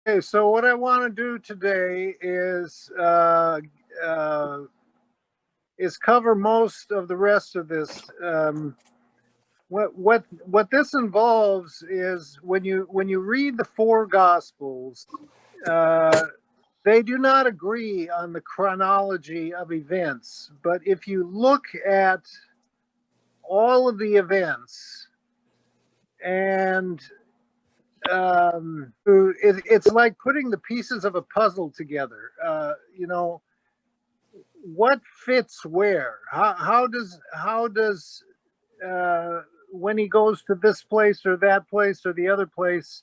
Okay, so what I want to do today is cover most of the rest of this. What this involves is when you read the four Gospels, uh, they do not agree on the chronology of events. But if you look at all of the events and it's like putting the pieces of a puzzle together. What fits where? How does when he goes to this place or that place or the other place,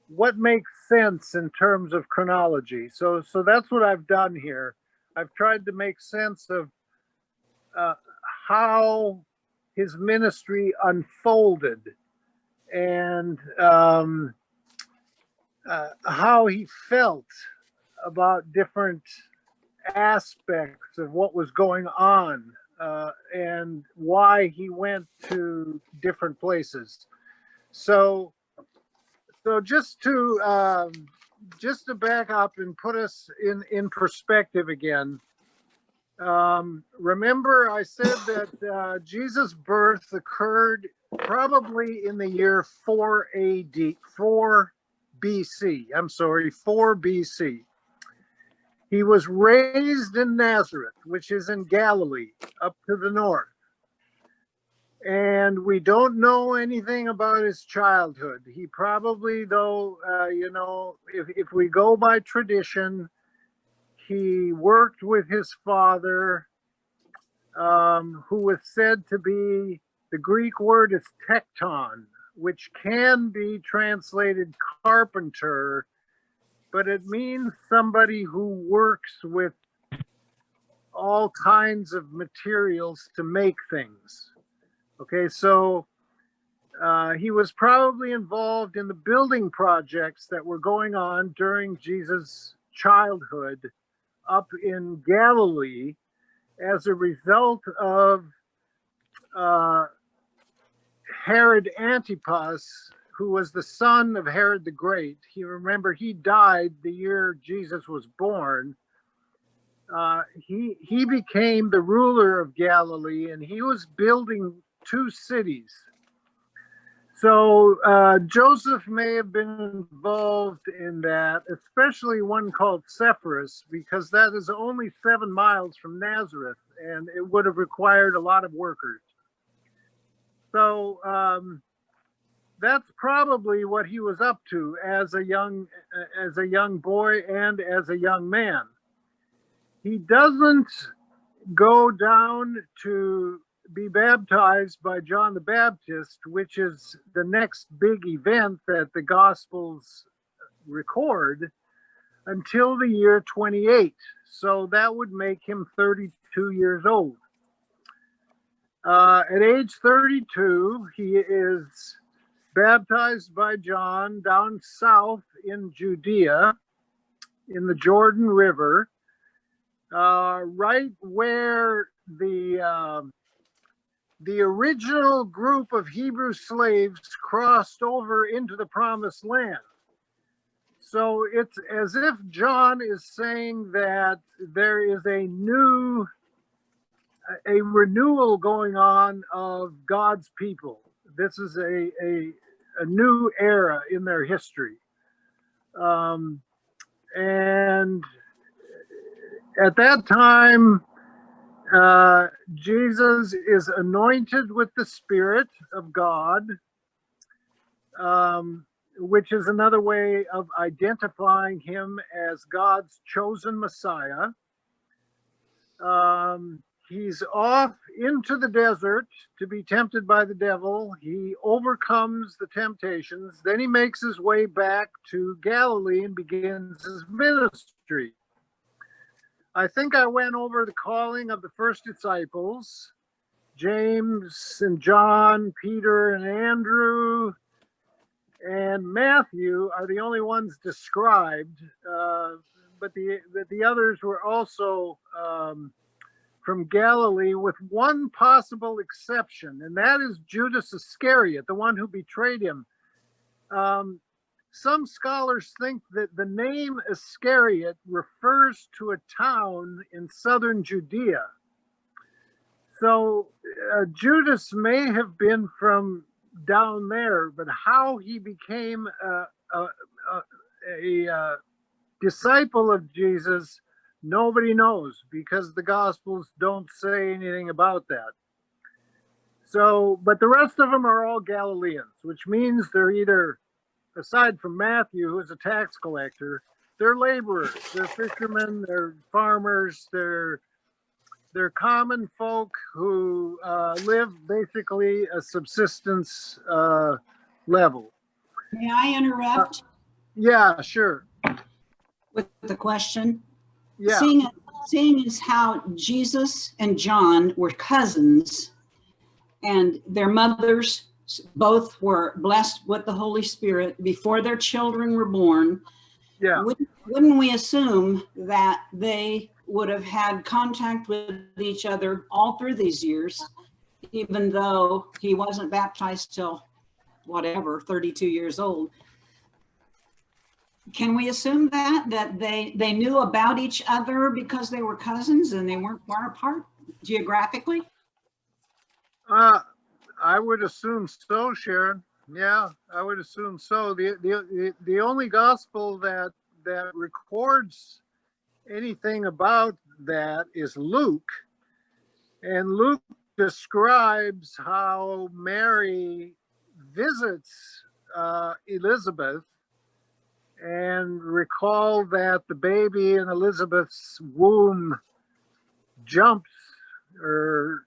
what makes sense in terms of chronology? So that's what I've done here. I've tried to make sense of uh, how his ministry unfolded and how he felt about different aspects of what was going on and why he went to different places. So, so just to back up and put us in perspective again. Remember, I said that Jesus' birth occurred probably in the year 4 AD, 4 BC. I'm sorry, 4 BC. He was raised in Nazareth, which is in Galilee, up to the north. And we don't know anything about his childhood. He probably, though, if we go by tradition, he worked with his father, who was said to be, the Greek word is tekton, which can be translated carpenter, but it means somebody who works with all kinds of materials to make things. Okay, so he was probably involved in the building projects that were going on during Jesus' childhood up in Galilee as a result of uh, Herod Antipas, who was the son of Herod the Great. He died the year Jesus was born. He became the ruler of Galilee, and he was building two cities. So Joseph may have been involved in that, especially one called Sepphoris, because that is only 7 miles from Nazareth, and it would have required a lot of workers. So that's probably what he was up to as a young boy and as a young man. He doesn't go down to be baptized by John the Baptist, which is the next big event that the Gospels record, until the year 28. So that would make him 32 years old. At age 32, he is baptized by John down south in Judea, in the Jordan River, right where the original group of Hebrew slaves crossed over into the promised land. So it's as if John is saying that there is a renewal going on of God's people. This is a new era in their history. And at that time, Jesus is anointed with the Spirit of God, which is another way of identifying him as God's chosen Messiah. He's off into the desert to be tempted by the devil. He overcomes the temptations. Then he makes his way back to Galilee and begins his ministry. I think I went over the calling of the first disciples. James and John, Peter and Andrew, and Matthew are the only ones described, but the others were also from Galilee, with one possible exception, and that is Judas Iscariot, the one who betrayed him. some scholars think that the name Iscariot refers to a town in southern Judea. So Judas may have been from down there, but how he became a disciple of Jesus, nobody knows, because the Gospels don't say anything about that. So, but the rest of them are all Galileans, which means they're either, aside from Matthew, who is a tax collector, they're laborers, they're fishermen, they're farmers, they're common folk who live basically a subsistence level. May I interrupt? Yeah, sure. With the question? Yeah. Seeing as how Jesus and John were cousins, and their mothers both were blessed with the Holy Spirit before their children were born, yeah, wouldn't we assume that they would have had contact with each other all through these years, even though he wasn't baptized till whatever, 32 years old? Can we assume that they knew about each other because they were cousins and they weren't far apart geographically? I would assume so, Sharon. Yeah, I would assume so. The only gospel that records anything about that is Luke, and Luke describes how Mary visits Elizabeth, and recall that the baby in Elizabeth's womb jumps, or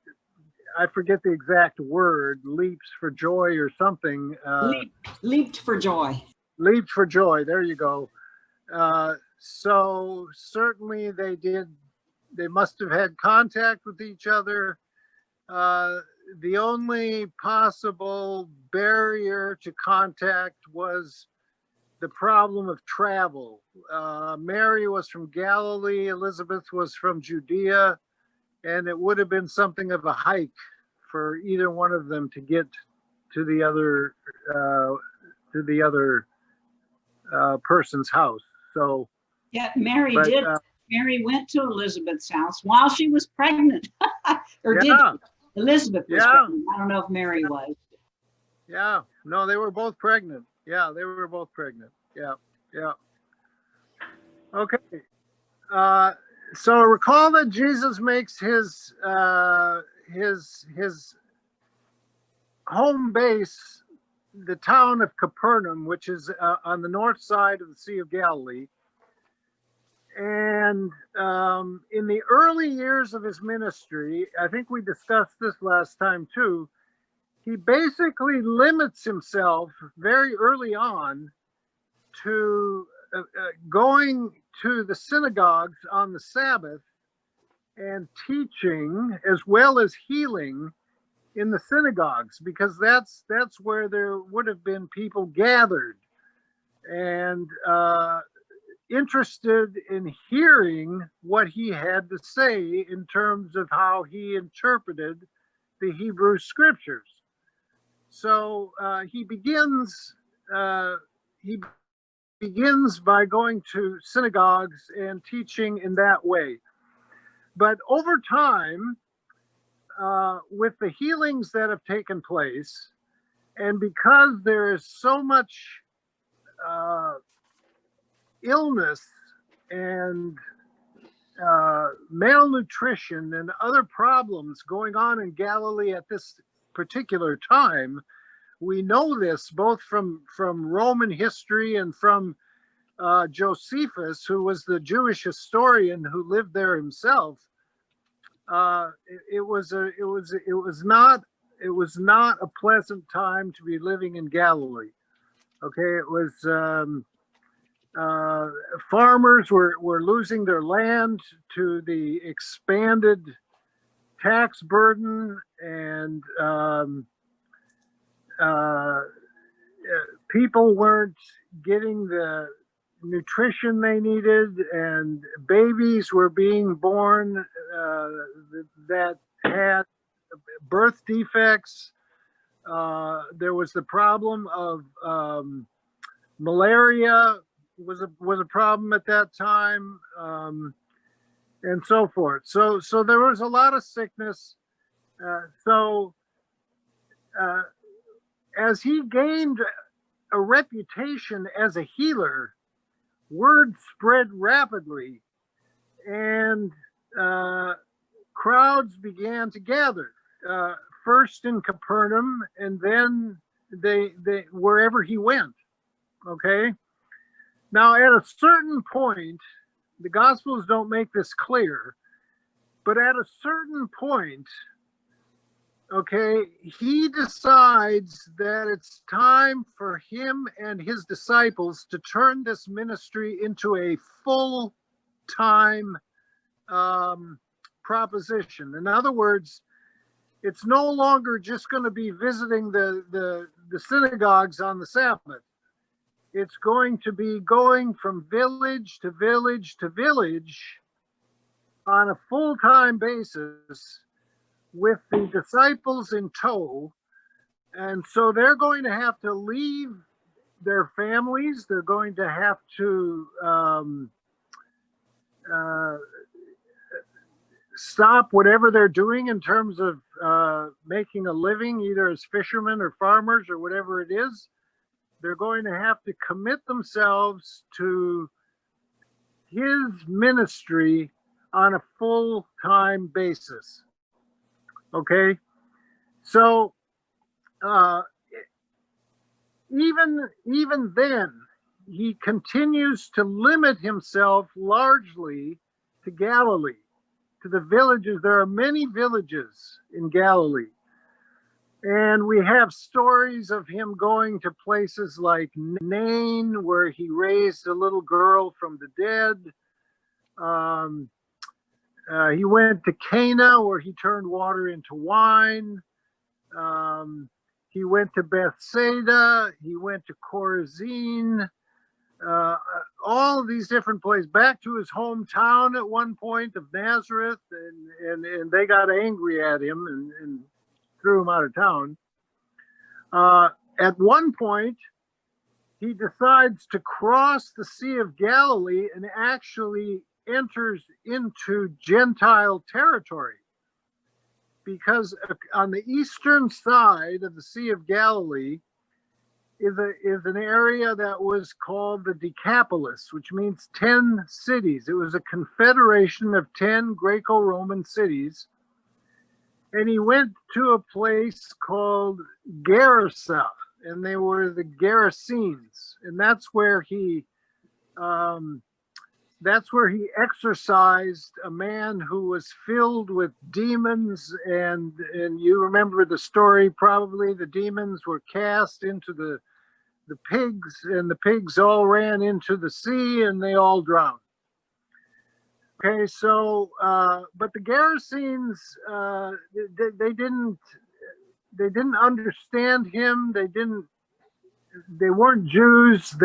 I forget the exact word, leaps for joy or something. Leaped for joy. Leaped for joy, there you go. So certainly they must have had contact with each other. The only possible barrier to contact was the problem of travel. Mary was from Galilee, Elizabeth was from Judea, and it would have been something of a hike for either one of them to get to the other person's house. So yeah, Mary went to Elizabeth's house while she was pregnant. Or yeah. Did she? Elizabeth was pregnant. I don't know if Mary was. Yeah, no, they were both pregnant. Yeah, they were both pregnant. Yeah, yeah. Okay. So recall that Jesus makes his home base the town of Capernaum, which is on the north side of the Sea of Galilee. And in the early years of his ministry, I think we discussed this last time too, he basically limits himself very early on to going to the synagogues on the Sabbath and teaching as well as healing in the synagogues, because that's where there would have been people gathered and interested in hearing what he had to say in terms of how he interpreted the Hebrew scriptures. So he begins by going to synagogues and teaching in that way. But over time, with the healings that have taken place, and because there is so much illness and malnutrition and other problems going on in Galilee at this particular time, we know this both from Roman history and from Josephus, who was the Jewish historian who lived there himself. It was not a pleasant time to be living in Galilee. Okay, it was farmers were losing their land to the expanded tax burden, and people weren't getting the nutrition they needed, and babies were being born that had birth defects. There was the problem of Malaria was a problem at that time, and so forth. So there was a lot of sickness. So as he gained a reputation as a healer, word spread rapidly, and crowds began to gather. First in Capernaum, and then they wherever he went. Okay. Now, at a certain point, the Gospels don't make this clear, but at a certain point, okay, he decides that it's time for him and his disciples to turn this ministry into a full-time proposition. In other words, it's no longer just going to be visiting the synagogues on the Sabbath. It's going to be going from village to village to village on a full-time basis with the disciples in tow. And so they're going to have to leave their families. They're going to have to stop whatever they're doing in terms of making a living, either as fishermen or farmers or whatever it is. They're going to have to commit themselves to his ministry on a full-time basis. Okay? So even then, he continues to limit himself largely to Galilee, to the villages. There are many villages in Galilee. And we have stories of him going to places like Nain, where he raised a little girl from the dead. He went to Cana, where he turned water into wine. He went to Bethsaida. He went to Chorazin. All of these different places, back to his hometown at one point of Nazareth, and they got angry at him and threw him out of town. At one point, he decides to cross the Sea of Galilee and actually enters into Gentile territory, because on the eastern side of the Sea of Galilee is an area that was called the Decapolis, which means 10 cities. It was a confederation of 10 Greco-Roman cities. And he went to a place called Gerasa, and they were the Gerasenes, and that's where he exorcised a man who was filled with demons. And you remember the story, probably. The demons were cast into the pigs, and the pigs all ran into the sea, and they all drowned. Okay, so but the Gerasenes, they didn't understand him. They weren't Jews.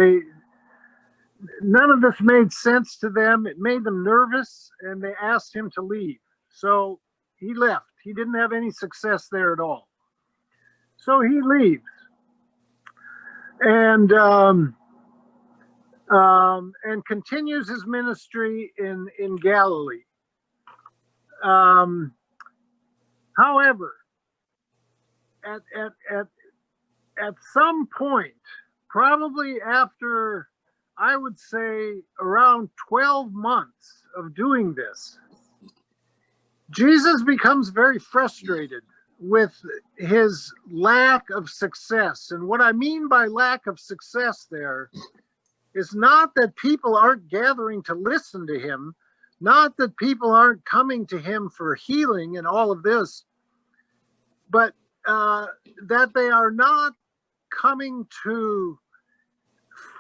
None of this made sense to them. It made them nervous, and they asked him to leave. So he left. He didn't have any success there at all. So he leaves, and continues his ministry in Galilee. However, at some point, probably after, I would say, around 12 months of doing this, Jesus becomes very frustrated with his lack of success. And what I mean by lack of success there is not that people aren't gathering to listen to him, not that people aren't coming to him for healing and all of this, but that they are not coming to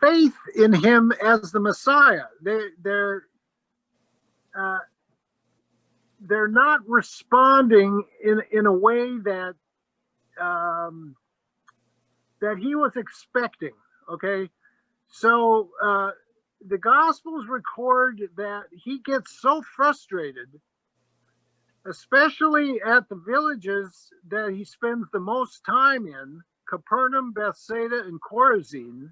faith in him as the Messiah. They're not responding in a way that that he was expecting. Okay, so the Gospels record that he gets so frustrated, especially at the villages that he spends the most time in, Capernaum, Bethsaida, and Chorazin,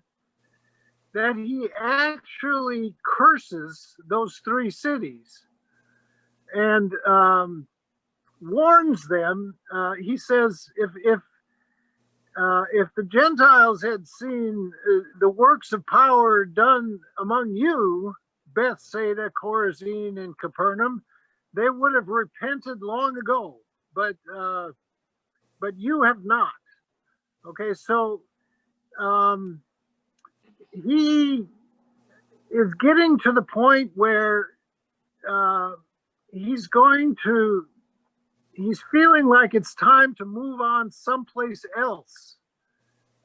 that he actually curses those three cities and warns them. He says, if the Gentiles had seen the works of power done among you, Bethsaida, Chorazin, and Capernaum, they would have repented long ago. But you have not. Okay, so he is getting to the point where he's feeling like it's time to move on someplace else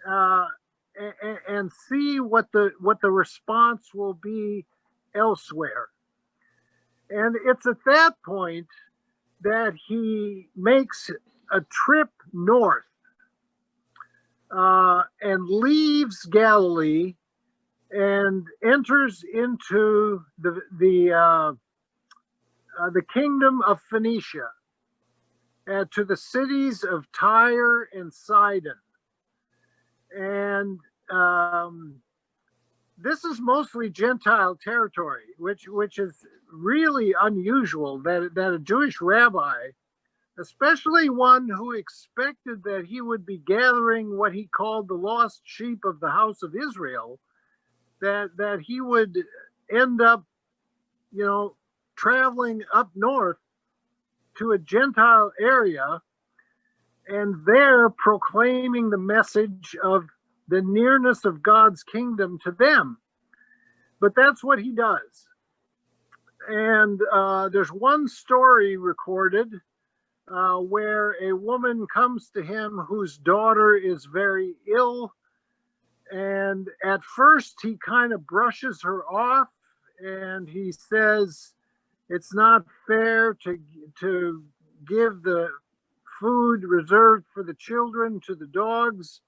and see what the response will be elsewhere. And it's at that point that he makes a trip north and leaves Galilee and enters into the kingdom of Phoenicia, to the cities of Tyre and Sidon. And this is mostly Gentile territory, which is really unusual that a Jewish rabbi, especially one who expected that he would be gathering what he called the lost sheep of the house of Israel, that he would end up, traveling up north to a Gentile area and there proclaiming the message of the nearness of God's kingdom to them. But that's what he does. And there's one story recorded where a woman comes to him whose daughter is very ill. And at first he kind of brushes her off and he says, it's not fair to give the food reserved for the children to the dogs.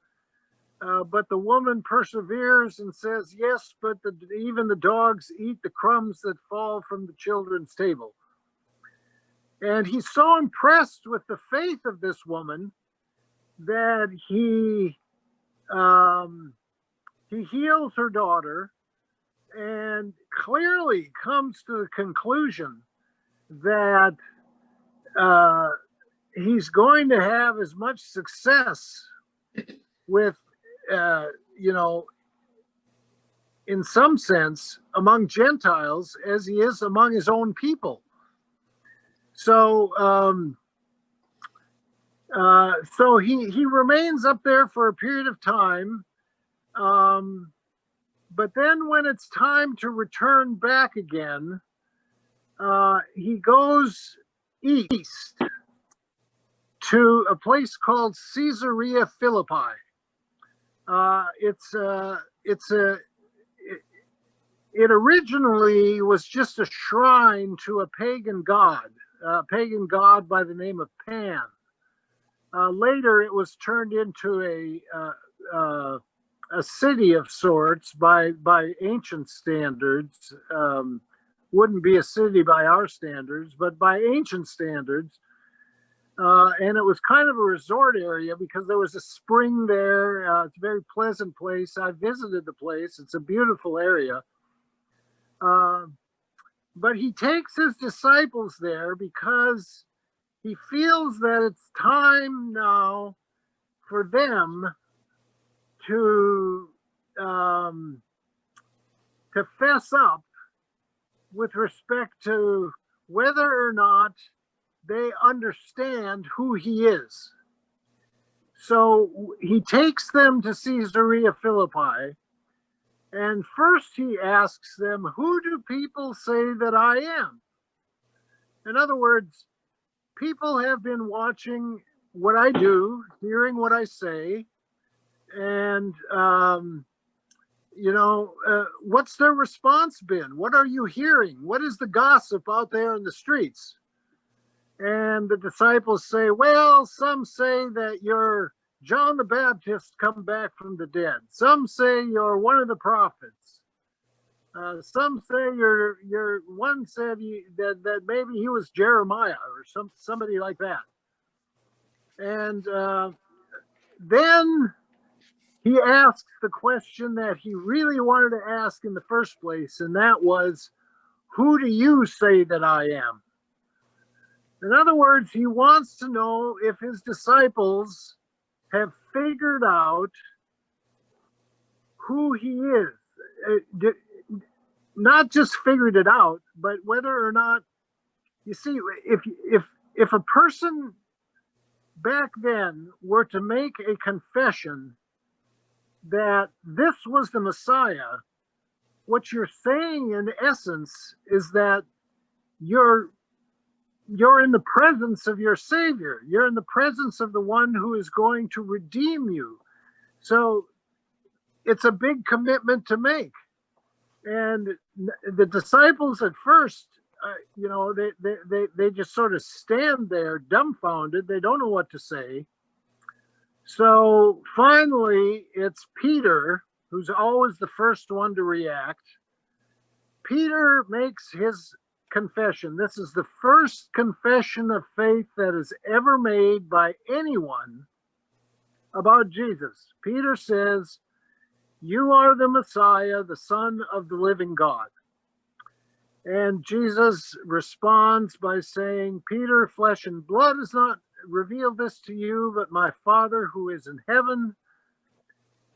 But the woman perseveres and says, yes, but even the dogs eat the crumbs that fall from the children's table. And he's so impressed with the faith of this woman that he heals her daughter and clearly comes to the conclusion that he's going to have as much success with, in some sense, among Gentiles as he is among his own people. So, so he remains up there for a period of time. But then when it's time to return back again, he goes east to a place called Caesarea Philippi. It originally was just a shrine to a pagan god by the name of Pan. Later, it was turned into a city of sorts by ancient standards. Wouldn't be a city by our standards, but by ancient standards. And it was kind of a resort area because there was a spring there. It's a very pleasant place. I visited the place. It's a beautiful area. But he takes his disciples there because he feels that it's time now for them to fess up with respect to whether or not they understand who he is. So he takes them to Caesarea Philippi, and first he asks them, who do people say that I am? In other words, people have been watching what I do, hearing what I say, and what's their response been? What are you hearing? What is the gossip out there in the streets? And the disciples say, well, some say that you're John the Baptist come back from the dead. Some say you're one of the prophets. Some say you're one said that maybe he was Jeremiah or somebody like that. And then he asks the question that he really wanted to ask in the first place, and that was, who do you say that I am? In other words, he wants to know if his disciples have figured out who he is. Not just figured it out, but whether or not, you see, if a person back then were to make a confession that this was the Messiah, what you're saying in essence is that you're in the presence of your Savior. You're in the presence of the one who is going to redeem you. So it's a big commitment to make. And the disciples at first, they just sort of stand there dumbfounded. They don't know what to say. So finally, it's Peter, who's always the first one to react. Peter makes his confession. This is the first confession of faith that is ever made by anyone about Jesus. Peter says, "You are the Messiah, the Son of the living God." And Jesus responds by saying, "Peter, flesh and blood has not revealed this to you, but my Father who is in heaven.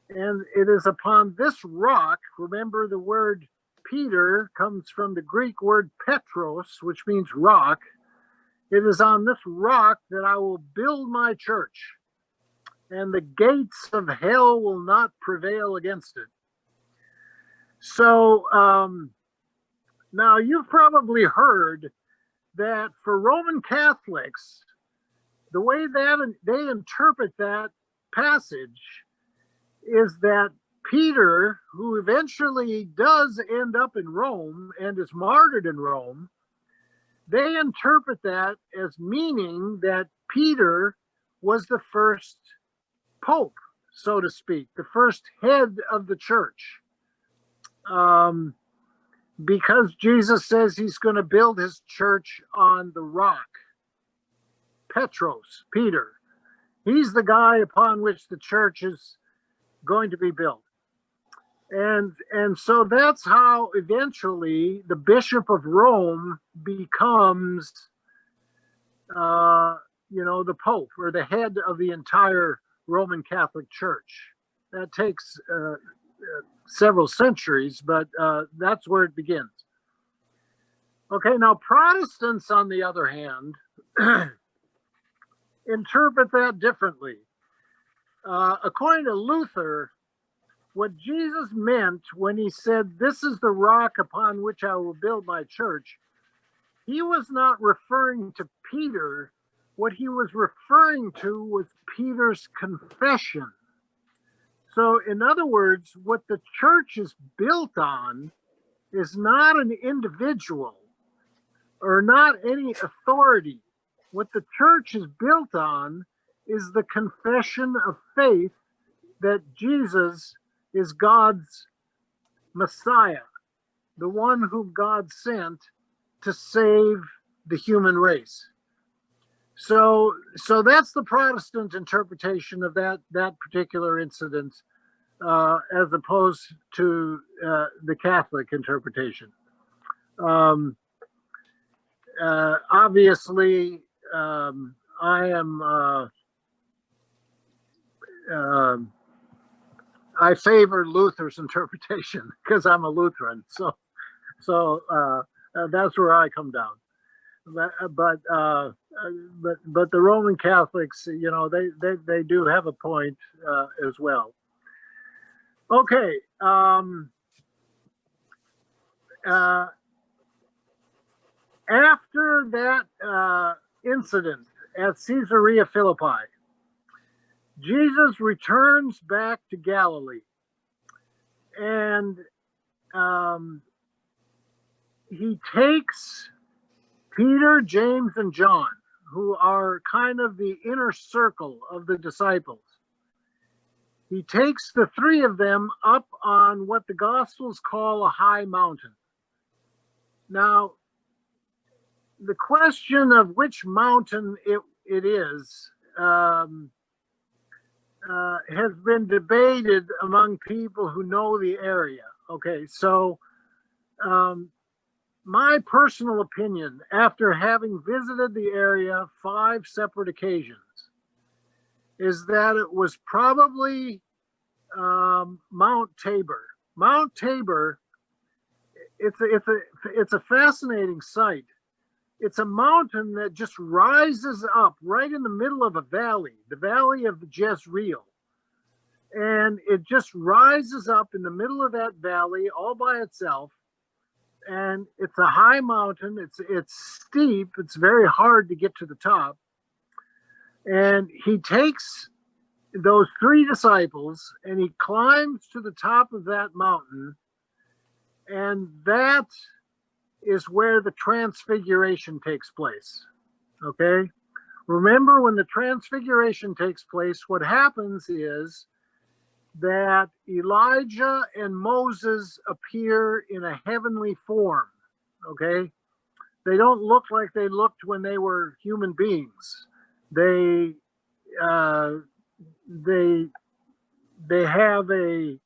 And it is upon this rock," remember the word Peter comes from the Greek word Petros, which means rock. "It is on this rock that I will build my church, and the gates of hell will not prevail against it." So now you've probably heard that for Roman Catholics, the way that they interpret that passage is that Peter, who eventually does end up in Rome and is martyred in Rome, they interpret that as meaning that Peter was the first pope, so to speak, the first head of the church. Because Jesus says he's going to build his church on the rock. Petros, Peter. He's the guy upon which the church is going to be built. And so that's how eventually the Bishop of Rome becomes, the Pope or the head of the entire Roman Catholic Church. That takes several centuries, but that's where it begins. Okay, now Protestants, on the other hand, interpret that differently. According to Luther, what Jesus meant when he said, "This is the rock upon which I will build my church," he was not referring to Peter. What he was referring to was Peter's confession. So, in other words, what the church is built on is not an individual or not any authority. What the church is built on is the confession of faith that Jesus is God's Messiah, the one whom God sent to save the human race. So that's the Protestant interpretation of that particular incident, as opposed to the Catholic interpretation. Obviously, I favor Luther's interpretation because I'm a Lutheran. So that's where I come down. But the Roman Catholics, they do have a point as well. Okay. After that incident at Caesarea Philippi, Jesus returns back to Galilee, and he takes Peter, James, and John, who are kind of the inner circle of the disciples. He takes the three of them up on what the Gospels call a high mountain. Now, the question of which mountain it is has been debated among people who know the area. Okay, so my personal opinion, after having visited the area 5 separate occasions, is that it was probably Mount Tabor. Mount Tabor, it's a fascinating sight. It's a mountain that just rises up right in the middle of a valley, the valley of Jezreel. And it just rises up in the middle of that valley all by itself. And it's a high mountain. It's steep. It's very hard to get to the top. And he takes those 3 disciples and he climbs to the top of that mountain. And that is where the Transfiguration takes place. Okay? Remember, when the Transfiguration takes place, what happens is that Elijah and Moses appear in a heavenly form. Okay? They don't look like they looked when they were human beings. They have an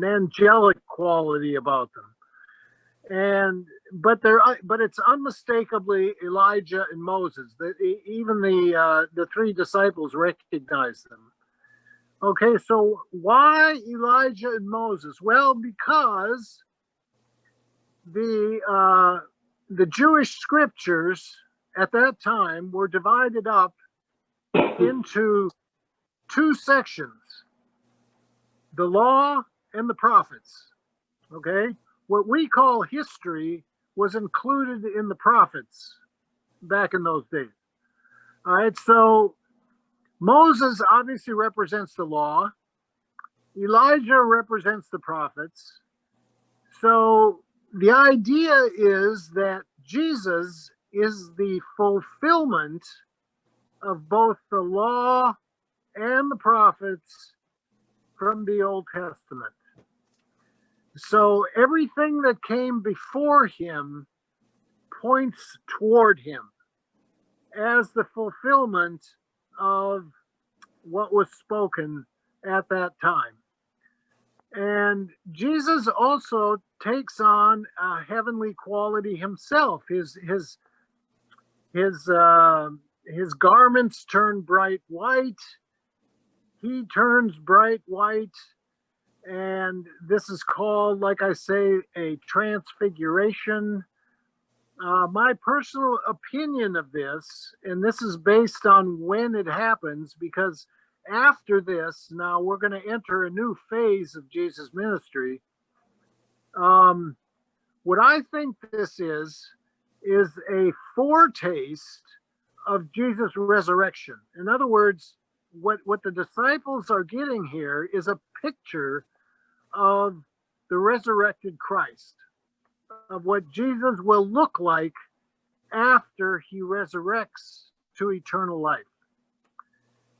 angelic quality about them, but it's unmistakably Elijah and Moses. Even the 3 disciples recognize them. Okay, so why Elijah and Moses? Well, because the Jewish scriptures at that time were divided up into 2 sections: the law and the prophets. Okay, what we call history was included in the prophets back in those days. All right, so Moses obviously represents the law. Elijah represents the prophets. So the idea is that Jesus is the fulfillment of both the law and the prophets from the Old Testament. So everything that came before him points toward him as the fulfillment of what was spoken at that time. And Jesus also takes on a heavenly quality himself. His garments turn bright white. He turns bright white. And this is called, like I say, a transfiguration. My personal opinion of this, and this is based on when it happens, because after this, now we're going to enter a new phase of Jesus' ministry. What I think this is a foretaste of Jesus' resurrection. In other words, what the disciples are getting here is a picture of the resurrected Christ, of what Jesus will look like after he resurrects to eternal life.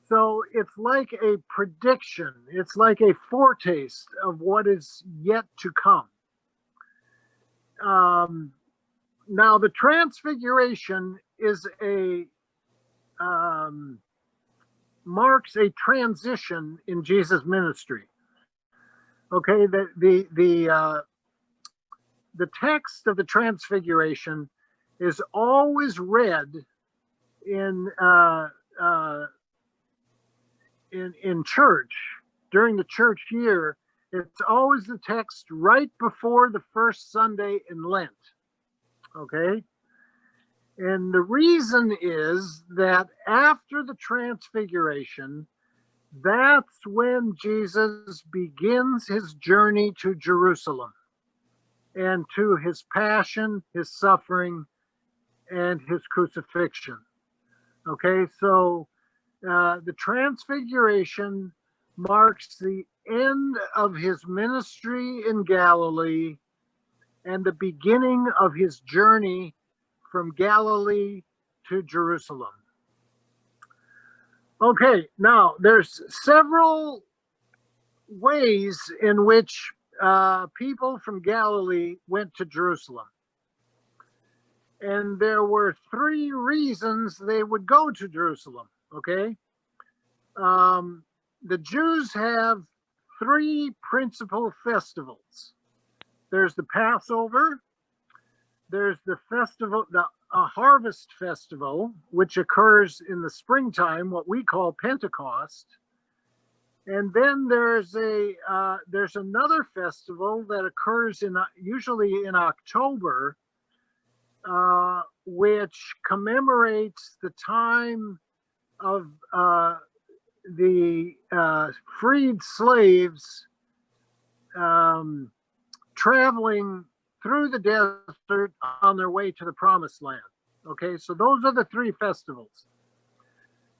So it's like a prediction. It's like a foretaste of what is yet to come. Now, the Transfiguration is marks a transition in Jesus' ministry. Okay, the text of the Transfiguration is always read in church during the church year. It's always the text right before the first Sunday in Lent. Okay, and the reason is that after the Transfiguration, that's when Jesus begins his journey to Jerusalem and to his passion, his suffering, and his crucifixion. Okay, so the Transfiguration marks the end of his ministry in Galilee and the beginning of his journey from Galilee to Jerusalem. Okay, now there's several ways in which people from Galilee went to Jerusalem. And there were 3 reasons they would go to Jerusalem, okay? the Jews have three principal festivals. There's the Passover, there's the festival, a harvest festival, which occurs in the springtime, what we call Pentecost. And then there's another festival that occurs usually in October, which commemorates the time of the freed slaves traveling through the desert on their way to the promised land. Okay, so those are the three festivals.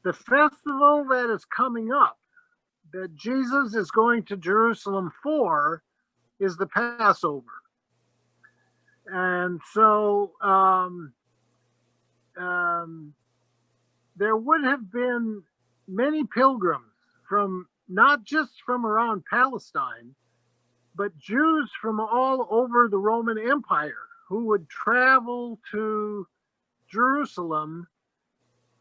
The festival that is coming up, that Jesus is going to Jerusalem for, is the Passover. And so there would have been many pilgrims from not just from around Palestine, but Jews from all over the Roman Empire who would travel to Jerusalem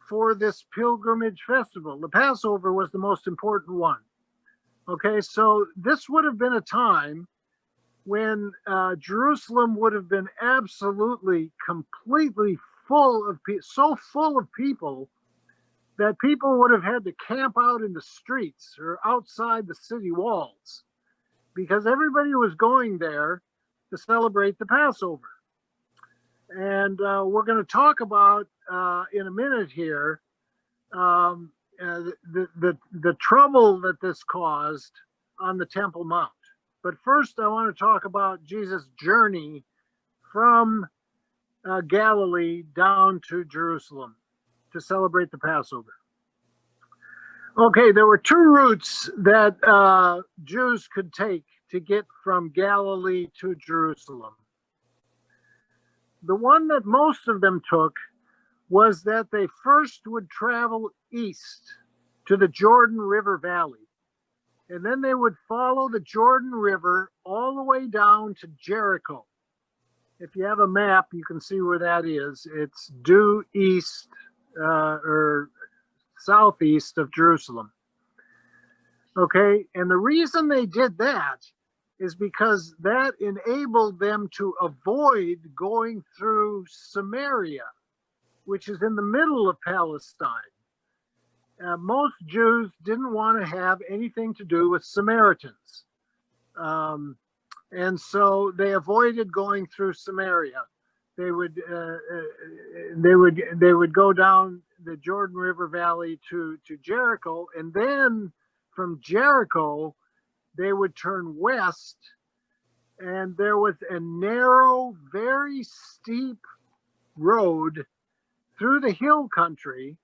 for this pilgrimage festival. The Passover was the most important one. Okay, so this would have been a time when Jerusalem would have been absolutely, completely full of so full of people that people would have had to camp out in the streets or outside the city walls, because everybody was going there to celebrate the Passover. And we're going to talk about in a minute here the trouble that this caused on the Temple Mount. But first, I want to talk about Jesus' journey from Galilee down to Jerusalem to celebrate the Passover. Okay, there were two routes that Jews could take to get from Galilee to Jerusalem. The one that most of them took was that they first would travel east to the Jordan River Valley. And then they would follow the Jordan River all the way down to Jericho. If you have a map, you can see where that is. It's due east or southeast of Jerusalem. Okay, and the reason they did that is because that enabled them to avoid going through Samaria, which is in the middle of Palestine. Most Jews didn't want to have anything to do with Samaritans. And so they avoided going through Samaria. They would go down the Jordan River Valley to Jericho, and then from Jericho they would turn west, and there was a narrow, very steep road through the hill country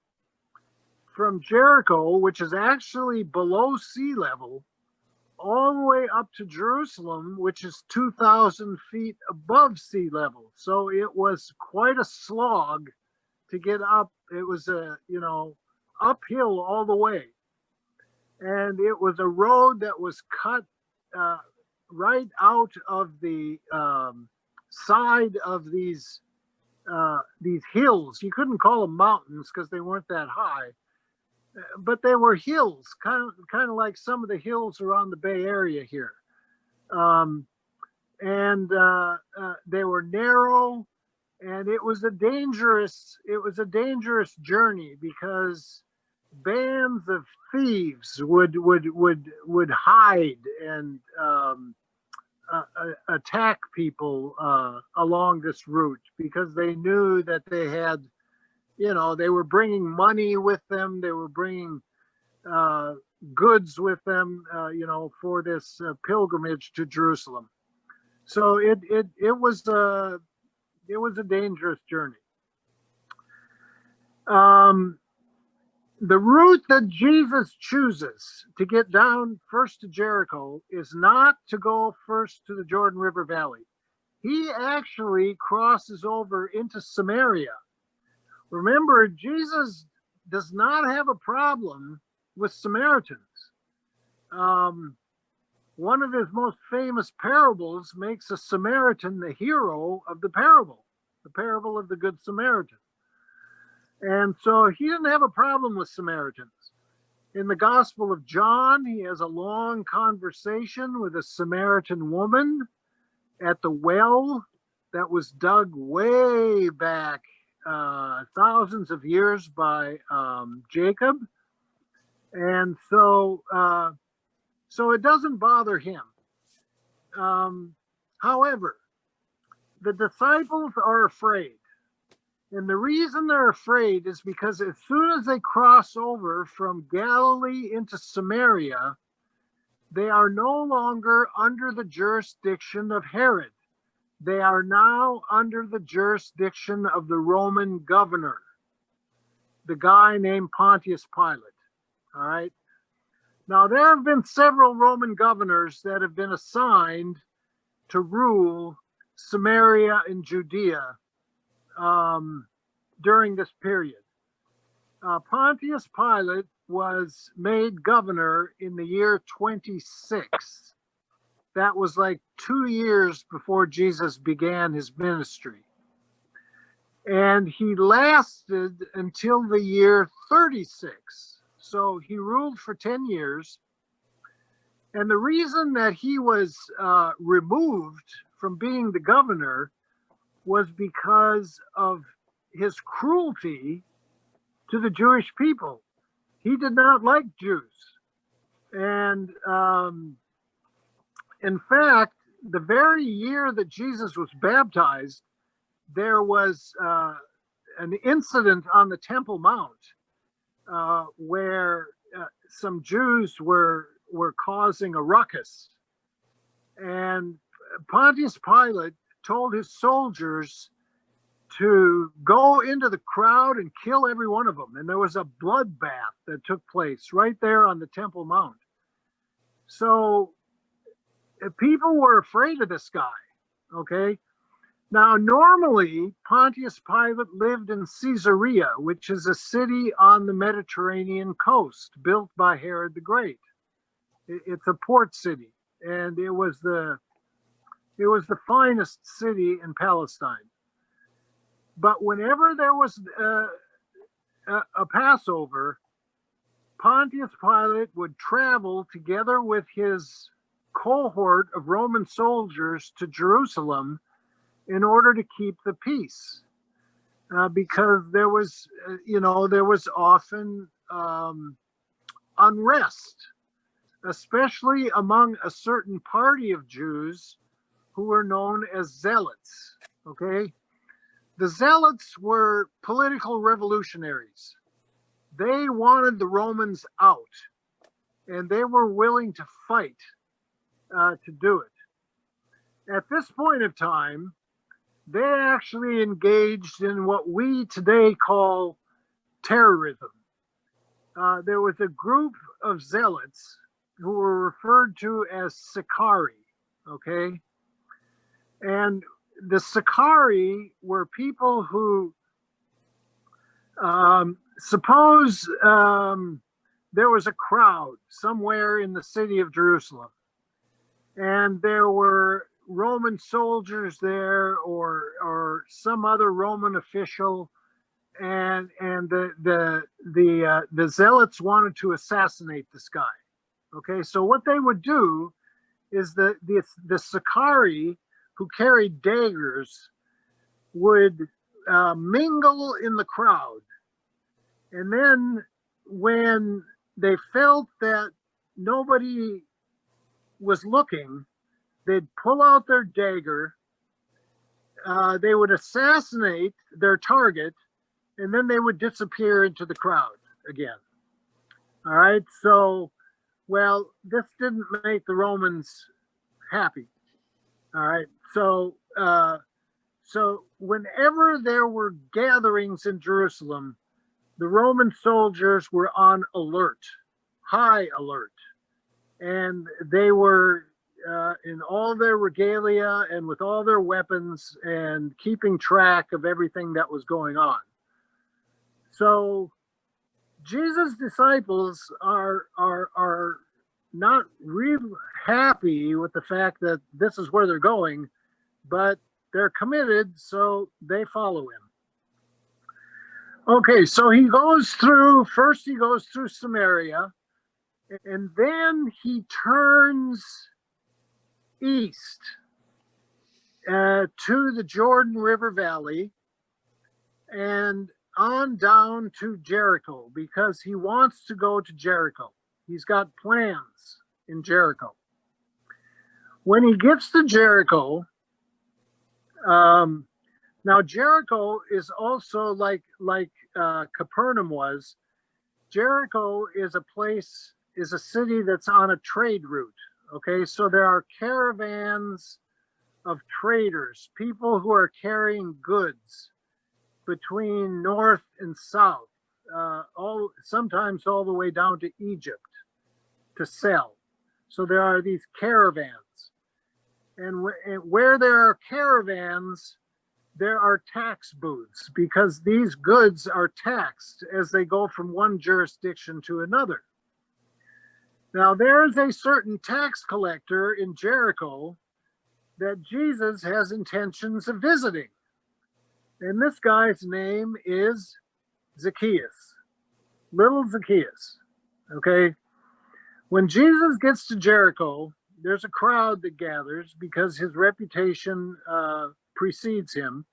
from Jericho, which is actually below sea level, all the way up to Jerusalem, which is 2,000 feet above sea level. So it was quite a slog to get up. It was uphill all the way. And it was a road that was cut right out of the side of these hills. You couldn't call them mountains because they weren't that high, but they were hills, kind of like some of the hills around the Bay Area here. And they were narrow, and it was a dangerous journey because bands of thieves would hide and attack people along this route, because they knew that they had, they were bringing money with them, they were bringing goods with them, for this pilgrimage to Jerusalem. So it was a dangerous journey. The route that Jesus chooses to get down first to Jericho is not to go first to the Jordan River Valley. He actually crosses over into Samaria. Remember, Jesus does not have a problem with Samaritans. One of his most famous parables makes a Samaritan the hero of the parable of the Good Samaritan. And so he didn't have a problem with Samaritans. In the Gospel of John, he has a long conversation with a Samaritan woman at the well that was dug way back thousands of years by Jacob. And so it doesn't bother him. However, the disciples are afraid. And the reason they're afraid is because as soon as they cross over from Galilee into Samaria, they are no longer under the jurisdiction of Herod. They are now under the jurisdiction of the Roman governor, the guy named Pontius Pilate. All right. Now, there have been several Roman governors that have been assigned to rule Samaria and Judea during this period. Pontius Pilate was made governor in the year 26. That was like 2 years before Jesus began his ministry. And he lasted until the year 36. So he ruled for 10 years. And the reason that he was removed from being the governor was because of his cruelty to the Jewish people. He did not like Jews. And in fact, the very year that Jesus was baptized, there was an incident on the Temple Mount where some Jews were causing a ruckus. And Pontius Pilate told his soldiers to go into the crowd and kill every one of them. And there was a bloodbath that took place right there on the Temple Mount. So people were afraid of this guy, okay? Now, normally, Pontius Pilate lived in Caesarea, which is a city on the Mediterranean coast built by Herod the Great. It's a port city, and it was the finest city in Palestine. But whenever there was a Passover, Pontius Pilate would travel together with his cohort of Roman soldiers to Jerusalem in order to keep the peace, because there was often unrest, especially among a certain party of Jews who were known as zealots. Okay, the zealots were political revolutionaries. They wanted the Romans out, and they were willing to fight to do it. At this point of time, they actually engaged in what we today call terrorism. There was a group of zealots who were referred to as Sicarii, okay? And the Sicarii were people who, suppose there was a crowd somewhere in the city of Jerusalem, and there were Roman soldiers there, or some other Roman official, and the zealots wanted to assassinate this guy. Okay, so what they would do is the Sicarii, who carried daggers, would mingle in the crowd, and then when they felt that nobody was looking, they'd pull out their dagger, they would assassinate their target, and then they would disappear into the crowd again. All right, so, well, this didn't make the Romans happy. All right, so whenever there were gatherings in Jerusalem, the Roman soldiers were on alert, high alert, and they were in all their regalia and with all their weapons and keeping track of everything that was going on. So Jesus' disciples are not really happy with the fact that this is where they're going, but they're committed, so they follow him. Okay, so he goes through Samaria, And then he turns east to the Jordan River Valley and on down to Jericho because he wants to go to Jericho. He's got plans in Jericho. When he gets to Jericho, now Jericho is also like Capernaum was. Jericho is a city that's on a trade route. Okay, so there are caravans of traders, people who are carrying goods between north and south, sometimes all the way down to Egypt to sell. So there are these caravans, and where there are caravans, there are tax booths because these goods are taxed as they go from one jurisdiction to another. Now, there is a certain tax collector in Jericho that Jesus has intentions of visiting. And this guy's name is Zacchaeus, little Zacchaeus. Okay. When Jesus gets to Jericho, there's a crowd that gathers because his reputation precedes him.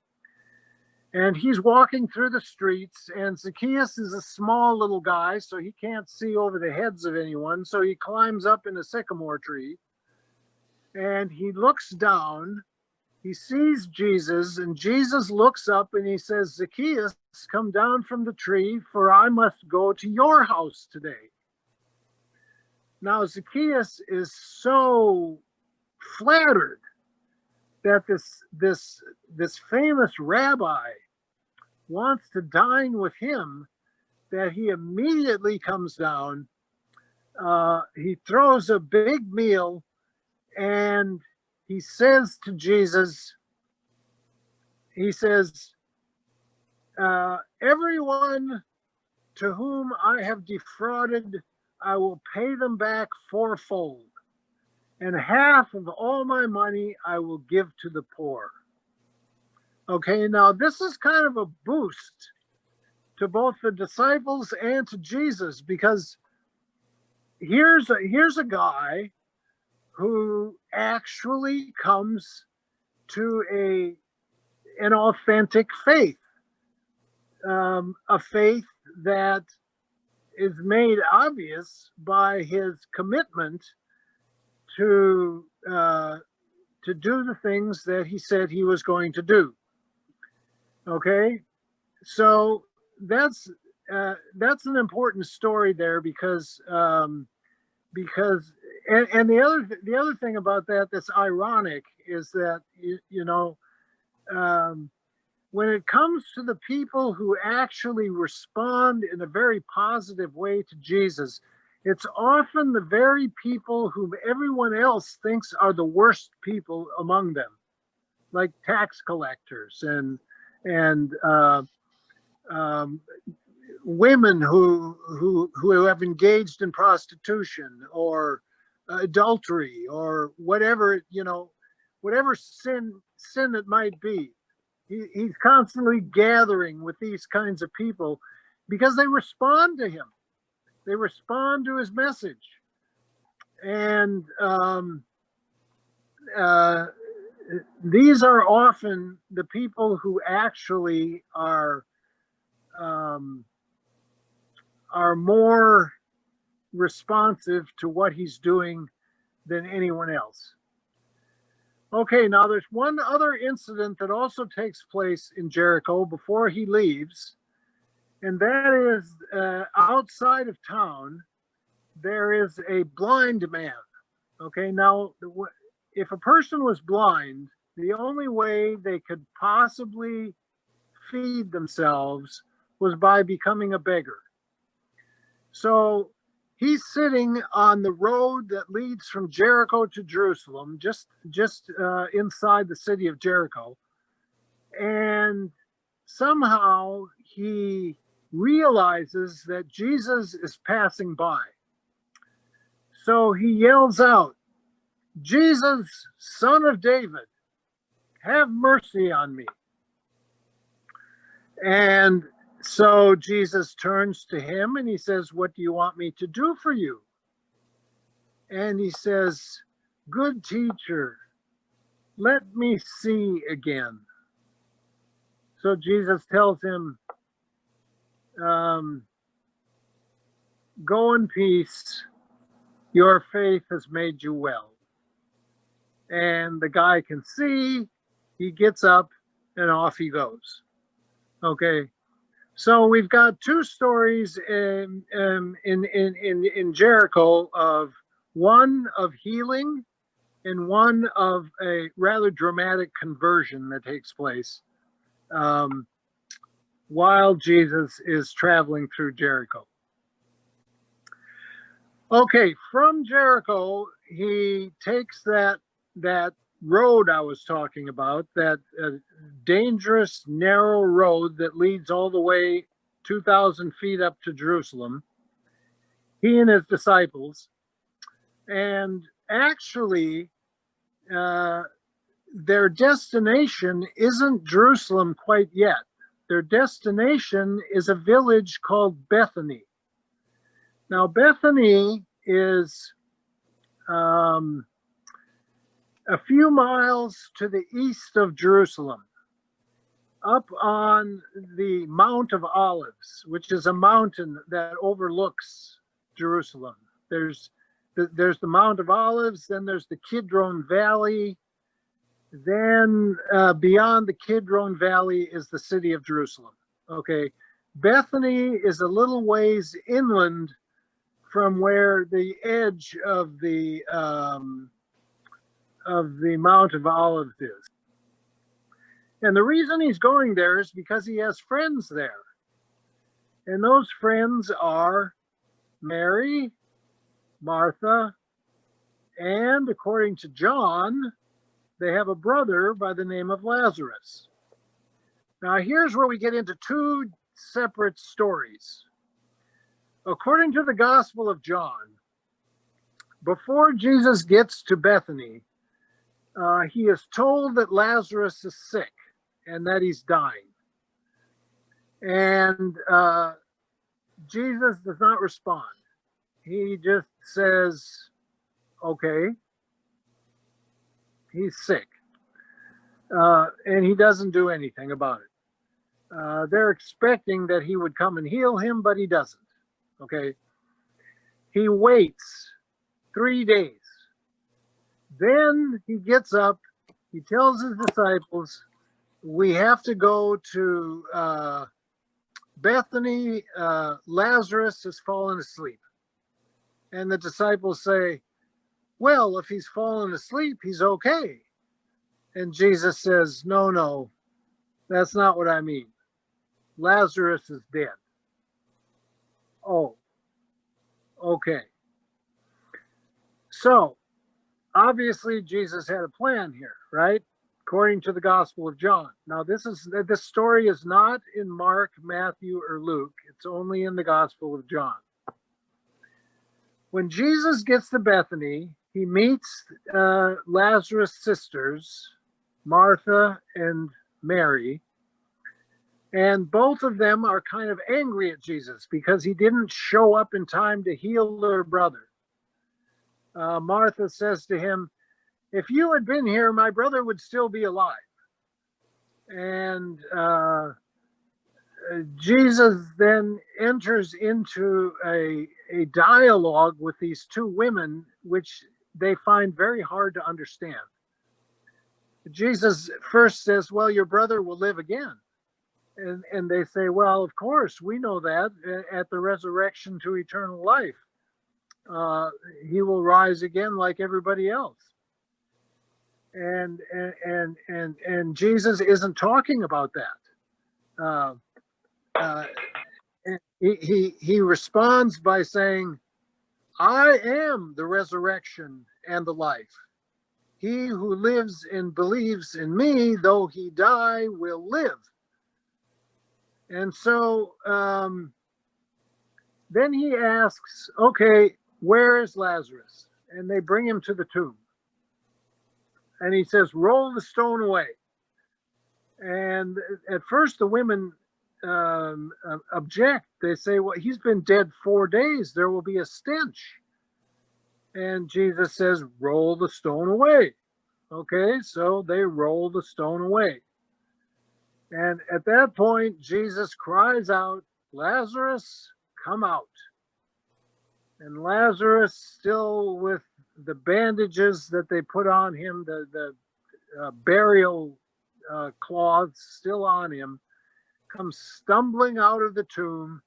And he's walking through the streets, and Zacchaeus is a small little guy, so he can't see over the heads of anyone. So he climbs up in a sycamore tree and he looks down. He sees Jesus, and Jesus looks up and he says, Zacchaeus, come down from the tree, for I must go to your house today. Now, Zacchaeus is so flattered that this famous rabbi wants to dine with him that he immediately comes down. He throws a big meal and he says to Jesus, he says, everyone to whom I have defrauded, I will pay them back fourfold. And half of all my money I will give to the poor. Okay, now this is kind of a boost to both the disciples and to Jesus, because here's a guy who actually comes to an authentic faith, a faith that is made obvious by his commitment to do the things that he said he was going to do. Okay, so that's an important story there because and the other thing about that that's ironic is that when it comes to the people who actually respond in a very positive way to Jesus, it's often the very people whom everyone else thinks are the worst people among them, like tax collectors and women who have engaged in prostitution or adultery or whatever whatever sin it might be. He's constantly gathering with these kinds of people because they respond to him. They respond to his message. And these are often the people who actually are more responsive to what he's doing than anyone else. Okay, now there's one other incident that also takes place in Jericho before he leaves, and that is outside of town, there is a blind man. Okay, now if a person was blind, the only way they could possibly feed themselves was by becoming a beggar. So he's sitting on the road that leads from Jericho to Jerusalem, just inside the city of Jericho. And somehow he realizes that Jesus is passing by. So he yells out, Jesus, Son of David, have mercy on me. And so Jesus turns to him and he says, what do you want me to do for you? and he says, "Good teacher, let me see again." So Jesus tells him, "Go in peace. Your faith has made you well." And the guy can see, he gets up, and off he goes. Okay. So we've got two stories in Jericho, of one of healing and one of a rather dramatic conversion that takes place while Jesus is traveling through Jericho. Okay, from Jericho, he takes that road I was talking about, that dangerous, narrow road that leads all the way 2,000 feet up to Jerusalem, he and his disciples. And actually, their destination isn't Jerusalem quite yet. Their destination is a village called Bethany. Now, Bethany is a few miles to the east of Jerusalem, up on the Mount of Olives, which is a mountain that overlooks Jerusalem. There's the Mount of Olives, then there's the Kidron Valley. Then beyond the Kidron Valley is the city of Jerusalem. Okay, Bethany is a little ways inland from where the edge of the Mount of Olives is. And the reason he's going there is because he has friends there. And those friends are Mary, Martha, and according to John, they have a brother by the name of Lazarus. Now, here's where we get into two separate stories. According to the Gospel of John, before Jesus gets to Bethany, he is told that Lazarus is sick and that he's dying. And Jesus does not respond. He just says, okay, he's sick. And he doesn't do anything about it. They're expecting that he would come and heal him, but he doesn't. Okay. He waits 3 days. Then he gets up, he tells his disciples, we have to go to Bethany. Lazarus has fallen asleep. And the disciples say, well, if he's fallen asleep, he's okay. And Jesus says, no, that's not what I mean. Lazarus is dead. Oh, okay. So, obviously, Jesus had a plan here, right? According to the Gospel of John. Now, this story is not in Mark, Matthew, or Luke. It's only in the Gospel of John. When Jesus gets to Bethany, he meets Lazarus' sisters, Martha and Mary, and both of them are kind of angry at Jesus because he didn't show up in time to heal their brother. Martha says to him, if you had been here, my brother would still be alive. And Jesus then enters into a dialogue with these two women, which they find very hard to understand. Jesus first says, well, your brother will live again. And they say, well, of course, we know that at the resurrection to eternal life. He will rise again like everybody else. And Jesus isn't talking about that. He responds by saying, I am the resurrection and the life. He who lives and believes in me, though he die, will live. And so then he asks, okay, where is Lazarus? And they bring him to the tomb. And he says, roll the stone away. And at first the women object. They say, well, he's been dead 4 days. There will be a stench. And Jesus says, roll the stone away. Okay, so they roll the stone away. And at that point, Jesus cries out, Lazarus, come out. And Lazarus, still with the bandages that they put on him, the burial cloths still on him, comes stumbling out of the tomb.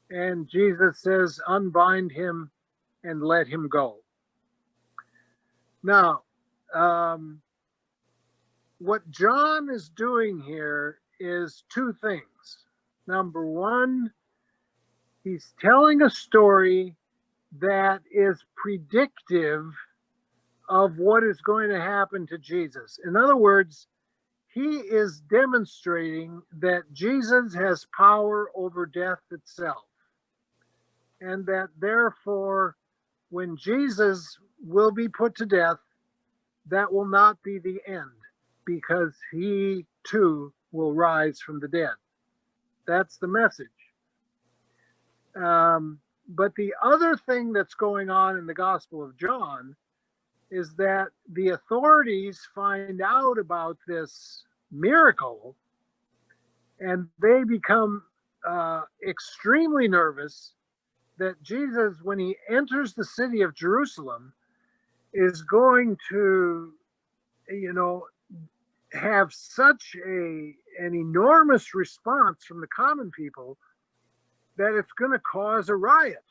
And Jesus says, unbind him and let him go. Now, what John is doing here is two things. Number one, he's telling a story that is predictive of what is going to happen to Jesus. In other words, he is demonstrating that Jesus has power over death itself, and that therefore, when Jesus will be put to death, that will not be the end, because he too will rise from the dead. That's the message. But the other thing that's going on in the Gospel of John is that the authorities find out about this miracle, and they become extremely nervous that Jesus, when he enters the city of Jerusalem, is going to, have such an enormous response from the common people that it's going to cause a riot.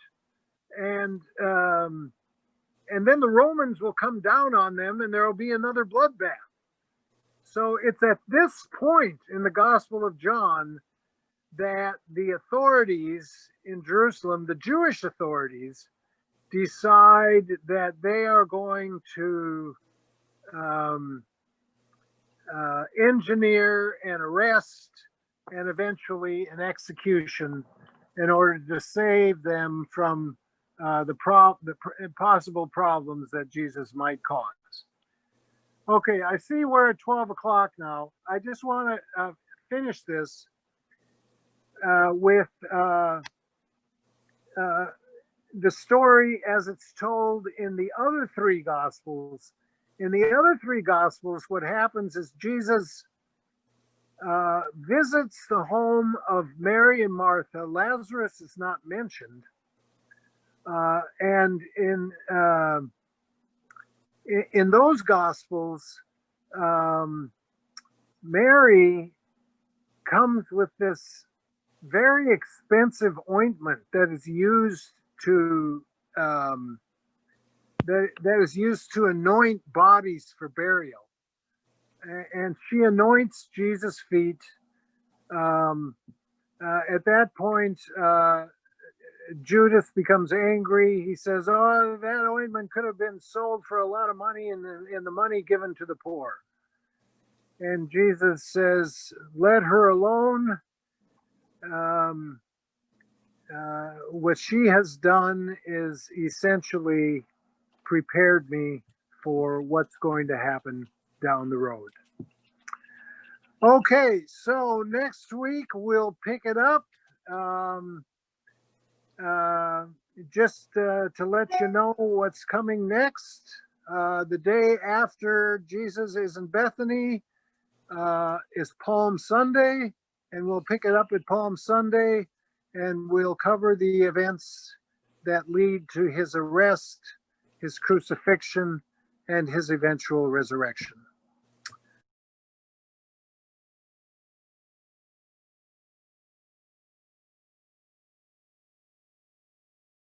And then the Romans will come down on them, and there will be another bloodbath. So it's at this point in the Gospel of John that the authorities in Jerusalem, the Jewish authorities, decide that they are going to engineer an arrest and eventually an execution in order to save them from the possible problems that Jesus might cause. Okay, I see we're at 12 o'clock now. I just want to finish this with the story as it's told in the other three Gospels. In the other three Gospels, what happens is Jesus visits the home of Mary and Martha. Lazarus is not mentioned. And in those Gospels, Mary comes with this very expensive ointment that is used to that is used to anoint bodies for burial, and she anoints Jesus' feet. At that point, Judas becomes angry. He says, "Oh, that ointment could have been sold for a lot of money, and the money given to the poor." And Jesus says, "Let her alone. What she has done is essentially prepared me for what's going to happen down the road." Okay, so next week we'll pick it up. Just to let you know what's coming next. The day after Jesus is in Bethany is Palm Sunday, and we'll pick it up at Palm Sunday, and we'll cover the events that lead to his arrest, his crucifixion, and his eventual resurrection.